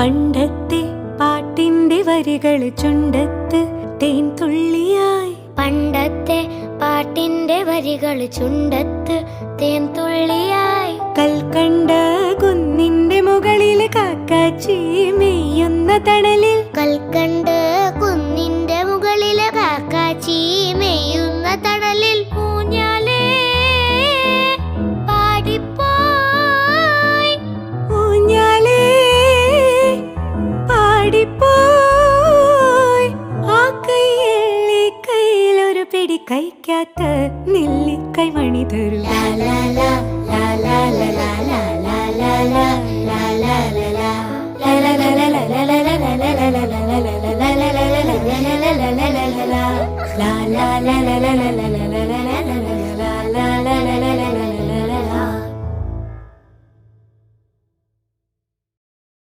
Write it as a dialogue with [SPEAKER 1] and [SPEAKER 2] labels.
[SPEAKER 1] പണ്ടത്തെ പാട്ടിന്റെ വരികൾ ചുണ്ടത്ത് തേൻ തുള്ളിയായി.
[SPEAKER 2] പണ്ടത്തെ പാട്ടിന്റെ വരികൾ ചുണ്ടത്ത് തേൻ തുള്ളിയായി.
[SPEAKER 1] കൽക്കണ്ട കുന്നിന്റെ മുകളിൽ കാക്കാച്ചി മെയ്യുന്ന തണലിൽ.
[SPEAKER 2] കൽക്കണ്ട് കുന്നിന്റെ മുകളിൽ കാക്കാച്ചി മെയ്യുന്ന തണലിൽ. ഊഞ്ഞാലേ പാടിപ്പോയി,
[SPEAKER 1] ഊഞ്ഞാലേ പാടിപ്പോയി. ആ കൈയിലെ കയ്യിലൊരു പിടി കഴിക്കാത്ത നെല്ലിക്കൈ മണി തരൂ.